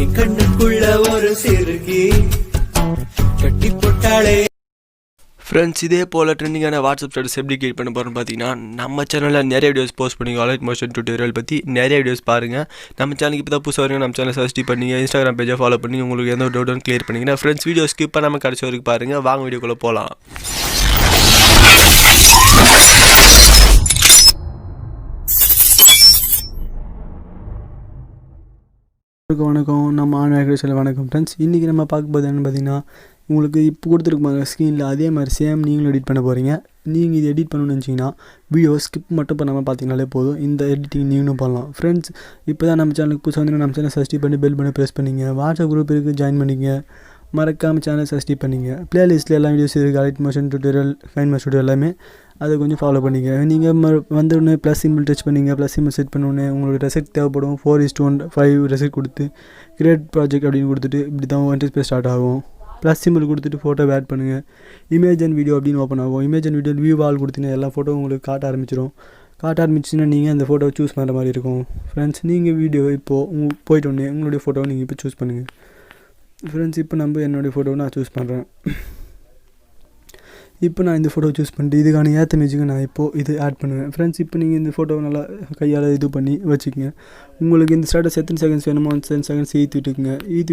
என் கண்ணுக்குள்ள ஒரு சிறுகி கட்டி போட்டாளே. ஃப்ரெண்ட்ஸ், இதே போல் ட்ரெண்டிங்கான வாட்ஸ்அப் ஸ்டேட்டஸ் எப்படி கிரியேட் பண்ண போகிறோம்னு பார்த்தீங்கன்னா, நம்ம சேனலில் நிறைய வீடியோஸ் போஸ்ட் பண்ணி அலைட் மோஷன் டியூட்டோரியல் பற்றி நிறைய வீடியோஸ் பாருங்கள். நம்ம சேனலுக்கு இப்போ தான் புதுசாக வரீங்க, நம்ம சேனலை சப்ஸ்கிரைப் பண்ணி இன்ஸ்டாகிராம் பேஜை ஃபாலோ பண்ணி உங்களுக்கு எந்த ஒரு டவுட்டும் கிளியர் பண்ணிங்கன்னா ஃப்ரெண்ட்ஸ், வீடியோ ஸ்கிப் பண்ணாமல் கடைசி வரைக்கும் பாருங்கள். வாங்க வீடியோக்குள்ளே போகலாம். வணக்கம், நம்ம ஆன்லைன் வணக்கம் ஃப்ரெண்ட்ஸ். இன்றைக்கி நம்ம பார்க்க போது என்னென்னு பார்த்தீங்கன்னா, உங்களுக்கு இப்போ கொடுத்துருப்பாங்க ஸ்க்ரீனில் அதே மாதிரி சேம் நீங்களும் எடிட் பண்ண போகிறீங்க. நீங்கள் இது எடிட் பண்ணணும்னு நினச்சிங்கன்னா வீடியோ ஸ்கிப் மட்டும் பண்ணாமல் பார்த்தீங்கனாலே போதும். இந்த எடிட்டிங் நீங்களும் பண்ணலாம் ஃப்ரெண்ட்ஸ். இப்போ தான் நம்ம சேனலுக்கு புதுசாக வந்து நம்ம சேனல் சப்ஸ்கிரைப் பண்ணி பெல் பண்ணி ப்ரெஸ் பண்ணிங்க. வாட்ஸ்அப் குரூப் இருக்குது, ஜாயின் பண்ணிங்க. மறக்காமல் சேனல் சப்ஸ்கிரைப் பண்ணிங்க. ப்ளேலிஸ்ட்டில் எல்லா வீடியோஸ் இருக்குது, allied motion tutorial, KineMaster tutorial எல்லாமே. அதை கொஞ்சம் ஃபாலோ பண்ணிங்க. நீங்கள் வந்தோடனே ப்ளஸ் சிம்பிள் டச் பண்ணிங்க. ப்ளஸ் சிம்பிள் செட் பண்ணோடனே உங்களுக்கு ரெசிப்ட் தேவைப்படும். 4:1:5 ரெசிப்ட் கொடுத்து கிரியேட் ப்ராஜெக்ட் அப்படின்னு கொடுத்துட்டு இப்படி தான் இன்டர்ஃபேஸ் ஸ்டார்ட் ஆகும். ப்ளஸ் சிம்பிள் கொடுத்துட்டு ஃபோட்டோ ஆட் பண்ணுங்கள். இமேஜ் அண்ட் வீடியோ அப்படின்னு ஓப்பன் ஆகும். Image and video view all கொடுத்தீங்கன்னா எல்லா ஃபோட்டோ உங்களுக்கு காட்ட ஆரம்பிச்சிச்சுன்னா நீங்கள் அந்த ஃபோட்டோவை சூஸ் பண்ணுற மாதிரி இருக்கும் ஃப்ரெண்ட்ஸ். நீங்கள் வீடியோ இப்போது போய்ட்டோன்னே உங்களுடைய ஃபோட்டோவை நீங்கள் இப்போ சூஸ் பண்ணுங்கள் ஃப்ரெண்ட்ஸ். இப்போ நம்ம என்னுடைய ஃபோட்டோவை நான் சூஸ் பண்ணுறேன். இப்போ நான் இந்த ஃபோட்டோ சூஸ் பண்ணிட்டு இதுக்கான ஏற்ற மேஜுக்கு நான் இப்போது இது ஆட் பண்ணுவேன் ஃப்ரெண்ட்ஸ். இப்போ நீங்கள் இந்த ஃபோட்டோவை நல்லா கையால் இது பண்ணி வச்சுக்கோங்க. உங்களுக்கு இந்த ஸ்டேட்டஸ் எத்தனை செகண்ட்ஸ் வேணுமோ 10 செகண்ட்ஸ் ஈத்து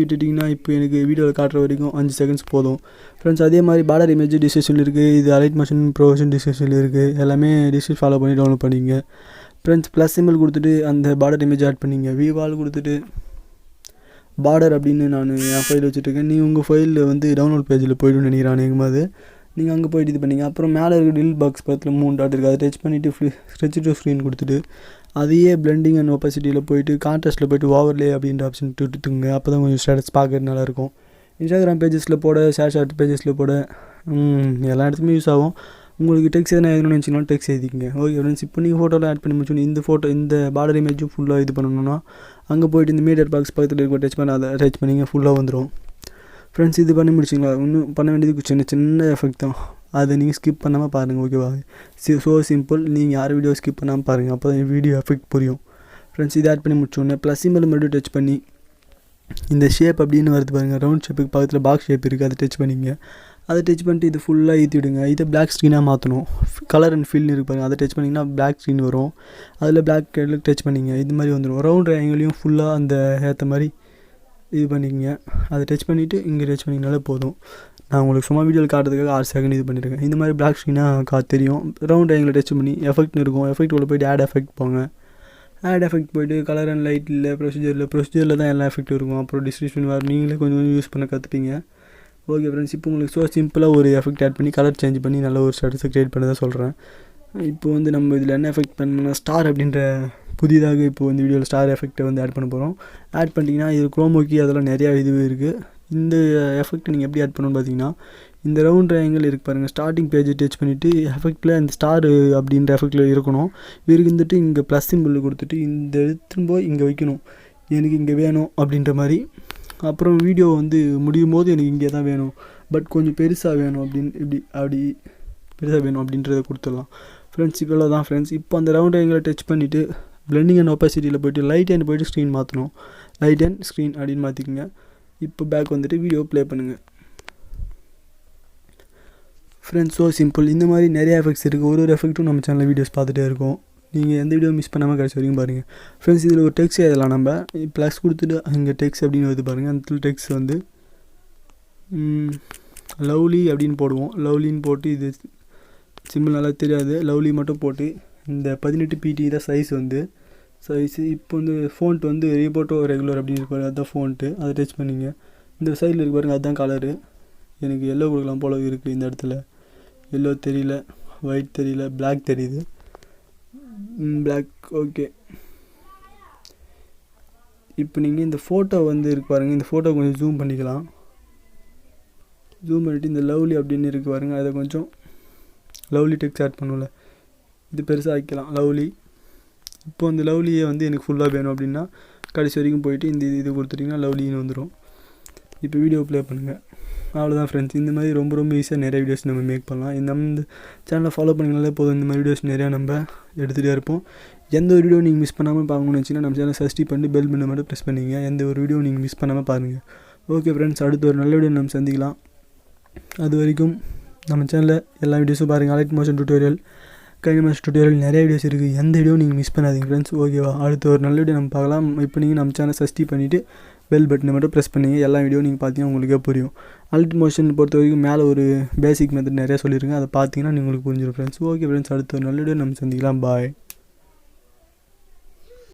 விட்டுட்டிங்கன்னா இப்போ எனக்கு வீடியோவில் காட்டுற வரைக்கும் 5 செகண்ட்ஸ் போதும் ஃப்ரெண்ட்ஸ். அதே மாதிரி பார்டர் இமேஜ் டிஸ்கிரிப்ஷனில் இருக்குது. இது அலைட் மோஷன் ப்ரொஃபஷன் டிஸ்கிரிப்ஷனில் இருக்குது. எல்லாமே டிஸ்கிரிப்ஷன் ஃபாலோ பண்ணி டவுன்லோட் பண்ணிங்க ஃப்ரெண்ட்ஸ். ப்ளஸ் சிம்பிள் கொடுத்துட்டு அந்த பார்டர் இமேஜ் ஆட் பண்ணிங்க. வியூவால் கொடுத்துட்டு பார்டர் அப்படின்னு நான் என் ஃபைல் வச்சுட்ருக்கேன். நீங்கள் உங்கள் ஃபைலில் வந்து டவுன்லோட் பேஜில் போய்ட்டு நினைக்கிறான் எங்கும்போது நீங்கள் அங்கே போய்ட்டு இது பண்ணிங்க. அப்புறம் மேலே இருக்க டில் பாக்ஸ் பக்கத்தில் 3 டாட் இருக்குது. அதை டச் பண்ணிவிட்டு ஸ்ட்ரெச் டு ஸ்க்ரீன் கொடுத்துட்டு அதையே பிளெண்டிங் அண்ட் ஒப்பாசிட்டியில் போய்ட்டு கான்ட்ராஸ்ட்டில் போய்ட்டு ஓவர்லே அப்படின்ற ஆப்ஷன் விட்டுட்டுங்க. அப்போ தான் கொஞ்சம் ஸ்டேட்டஸ் பார்க்குறது நல்லாயிருக்கும். இன்ஸ்டாகிராம் பேஜஸில் போட, ஷேர் பேஜஸில் போட எல்லா இடத்துலையுமே யூஸ் ஆகும். உங்களுக்கு டெக்ஸ்ட் எதனா எழுதணும்னு நினச்சிங்கன்னா டெக்ஸ்ட் எழுதிக்கங்க. Okay friends. இப்போ நீங்கள் ஃபோட்டோவில் ஆட் பண்ணி முடிச்சோன்னு இந்த பார்டர் இமேஜும் ஃபுல்லாக இது பண்ணணும்னா அங்கே போய்ட்டு இந்த மீடியர் பாக்ஸ் பக்கத்தில் இருக்க டச் பண்ண அதை டச் பண்ணிங்க, ஃபுல்லாக வந்துடும் ஃப்ரெண்ட்ஸ். இது பண்ணி முடிச்சிங்களா? இன்னும் பண்ண வேண்டியது சின்ன எஃபெக்ட் தான். அதை நீங்கள் ஸ்கிப் பண்ணாமல் பாருங்கள், ஓகேவா? So simple. நீங்கள் யார் வீடியோ ஸ்கிப் பண்ணாமல் பாருங்கள், அப்போ தான் வீடியோ எஃபெக்ட் புரியும் ஃப்ரெண்ட்ஸ். இது ஆட் பண்ணி முடிச்சோடனே ப்ளஸ் சிம்பிள் மறுபடியும் டச் பண்ணி இந்த ஷேப் அப்படின்னு வருது பாருங்கள். ரவுண்ட் ஷேப்புக்கு பக்கத்தில் பாக்ஸ் ஷேப் இருக்குது, அதை டச் பண்ணிங்க. அதை டச் பண்ணிட்டு இது ஃபுல்லாக ஏற்றி விடுங்க. இதை பிளாக் ஸ்க்ரீனாக மாற்றணும். கலர் அண்ட் ஃபீல்னு இருக்கு பாருங்கள், அதை டச் பண்ணிங்கன்னா பிளாக் ஸ்க்ரீன் வரும். அதில் பிளாக் கலரில் டச் பண்ணிங்க. இது மாதிரி வந்துடும். ரவுண்ட் ட்ரையாங்கிளையும் ஃபுல்லாக அந்த ஏற்ற மாதிரி இது பண்ணிக்கங்க. அதை டச் பண்ணிவிட்டு இங்கே டச் பண்ணிங்கனாலே போதும். நான் உங்களுக்கு சும்மா வீடியோவில் காட்டுறதுக்காக 6 செகண்ட் இது பண்ணியிருக்கேன். இந்த மாதிரி பிளாக் ஸ்க்ரீனாக தெரியும். ரவுண்ட் ட்ரையாங்கில் டச் பண்ணி எஃபெக்ட்னு இருக்கும். எஃபெக்ட் உள்ள போய்ட்டு ஆட் எஃபெக்ட் போங்க. ஆட் எஃபெக்ட் போய்ட்டு கலர் அண்ட் லைட் இல்லை, ப்ரொசீஜரில் தான் எல்லா எஃபெக்ட்டும் இருக்கும். அப்புறம் டிஸ்கிரிப்ஷன் வேறு நீங்களே கொஞ்சம் யூஸ் பண்ண கற்றுப்பீங்க. Okay friends. இப்போ உங்களுக்கு சிம்பிளாக ஒரு எஃபெக்ட் ஆட் பண்ணி கலர் சேஞ்ச் பண்ணி நல்ல ஒரு ஸ்டேட்டஸை க்ரியேட் பண்ண தான் சொல்கிறேன். இப்போ வந்து நம்ம இதில் என்ன எஃபெக்ட் பண்ணோம்னா ஸ்டார் அப்படின்ற புதிதாக இப்போ இந்த வீடியோவில் ஸ்டார் எஃபெக்ட்டை வந்து ஆட் பண்ண போகிறோம். ஆட் பண்ணிட்டீங்கன்னா இது குரோமோக்கி அதெல்லாம் நிறையா இது இருக்குது. இந்த எஃபெக்ட் நீங்கள் எப்படி ஆட் பண்ணணும்னு பார்த்தீங்கன்னா, இந்த ரவுண்ட் ட்ரையாங்கிள் இருக்குது பாருங்கள். ஸ்டார்டிங் பேஜை டச் பண்ணிவிட்டு எஃபெக்ட்டில் இந்த ஸ்டார் அப்படின்ற எஃபெக்ட்டில் இருக்கணும். இருந்துட்டு இங்கே ப்ளஸ் சிம்பிள் கொடுத்துட்டு இந்த எடுத்துன்னு போய் இங்கே வைக்கணும். எனக்கு இங்கே வேணும் அப்படின்ற மாதிரி. அப்புறம் வீடியோ வந்து முடியும் போது எனக்கு இங்கே தான் வேணும், பட் கொஞ்சம் பெருசாக வேணும் அப்படி பெருசாக வேணும் அப்படின்றத கொடுத்துடலாம் ஃப்ரெண்ட்ஸ். இவ்வளோ தான் ஃப்ரெண்ட்ஸ். இப்போ அந்த ரவுண்ட் ட்ரையாங்கிளை டச் பண்ணிவிட்டு பிளெண்டிங் அண்ட் ஒப்பாசிட்டியில் போய்ட்டு லைட் அண்ட் போய்ட்டு ஸ்க்ரீன் மாற்றணும். லைட் அண்ட் ஸ்க்ரீன் அப்படின்னு மாற்றிக்கோங்க. இப்போ பேக் வந்துட்டு வீடியோ ப்ளே பண்ணுங்கள் ஃப்ரெண்ட்ஸ். So simple. இந்த மாதிரி நிறைய எஃபெக்ட்ஸ் இருக்குது. ஒரு எஃபெக்ட்டும் நம்ம சேனலில் வீடியோஸ் பார்த்துட்டே இருக்கோம். நீங்கள் எந்த வீடியோ மிஸ் பண்ணாமல் கடைசி வரைக்கும் பாருங்கள் ஃப்ரெண்ட்ஸ். இதில் ஒரு டெக்ஸ்ட் எழுதலாம். நம்ம ப்ளஸ் கொடுத்துட்டு அங்கே டெக்ஸ்ட் அப்படின்னு வருது பாருங்கள். அந்த டெக்ஸ்ட் வந்து லவ்லி அப்படின்னு போடுவோம். லவ்லின்னு போட்டு இது சிம்பிள் நல்லா தெரியாது, லவ்லி மட்டும் போட்டு இந்த 18 PT தான் சைஸு. இப்போ வந்து ஃபோன்ட்டு வந்து ரீபோட்டோ ரெகுலர் அப்படின்னு இருப்பாரு, அதுதான் ஃபோன்ட்டு. அதை டச் பண்ணிங்க. இந்த சைடில் இருக்கு பாருங்கள், அதுதான் கலரு. எனக்கு எல்லோ கொடுக்கலாம் போல இருக்குது. இந்த இடத்துல எல்லோ தெரியல, ஒயிட் தெரியல, பிளாக் தெரியுது. Black okay. இப்போ நீங்கள் இந்த ஃபோட்டோ வந்து இருக்கு பாருங்கள். இந்த ஃபோட்டோ கொஞ்சம் ஜூம் பண்ணிக்கலாம். ஜூம் பண்ணிவிட்டு இந்த லவ்லி அப்படின்னு இருக்கு பாருங்கள், அதை கொஞ்சம் லவ்லி டெக்ஸ்ட் ஆட் பண்ணல, இது பெருசாக ஆக்கிக்கலாம் லவ்லி. இப்போ அந்த லவ்லியை வந்து எனக்கு ஃபுல்லாக வேணும் அப்படின்னா கடைசி வரைக்கும் போயிட்டு இந்த இது கொடுத்துட்டிங்கன்னா லவ்லின்னு வந்துடும். இப்போ வீடியோ ப்ளே பண்ணுங்கள். அவ்வளோதான் ஃப்ரெண்ட்ஸ். இந்த மாதிரி ரொம்ப ஈஸியாக நிறைய வீடியோஸ் நம்ம மேக் பண்ணலாம். இந்த சேனலை ஃபாலோ பண்ணிங்கனாலே போதும். இந்த மாதிரி வீடியோஸ் நிறையா நம்ம எடுத்துகிட்டே இருப்போம். எந்த ஒரு வீடியோ நீங்கள் மிஸ் பண்ணாமல் பார்க்கணும்னு வச்சிங்கன்னா நம்ம சேனல் சப்ஸ்கிரைப் பண்ணி பெல் பண்ண மட்டும் ப்ரெஸ் பண்ணிங்க. எந்த ஒரு வீடியோ நீங்கள் மிஸ் பண்ணாமல் பாருங்கள். ஓகே ஃப்ரெண்ட்ஸ், அடுத்த ஒரு நல்ல வீடியோ நம்ம சந்திக்கலாம். அது வரைக்கும் நம்ம சேனலில் எல்லா வீடியோஸும் பாருங்கள். அலைட் மோஷன் டியூட்டோரியல், கைனமாஸ்டர் டியூட்டோரியல் நிறைய வீடியோஸ் இருக்குது. எந்த வீடியோ நீங்கள் மிஸ் பண்ணாதீங்க ஃப்ரெண்ட்ஸ். ஓகேவா? அடுத்த ஒரு நல்ல வீடியோ நம்ம பார்க்கலாம். இப்போ நீங்கள் நம்ம சேனல் சப்ஸ்கிரைப் பண்ணிவிட்டு பெல் பட்டனை மட்டும் ப்ரெஸ் பண்ணிங்க. எல்லா வீடியோ நீங்கள் பார்த்தீங்கன்னா உங்களுக்கே புரியும். அலைட் மோஷன் பொறுத்த வரைக்கும் மேலே ஒரு பேசிக் மெத்தட் நிறையா சொல்லியிருக்கேன். அதை பார்த்தீங்கன்னா உங்களுக்கு புரிஞ்சிடும் ஃப்ரெண்ட்ஸ். ஓகே ஃப்ரெண்ட்ஸ், அடுத்த ஒரு நல்ல வீடியோ நம்ம சந்திக்கலாம். பாய்.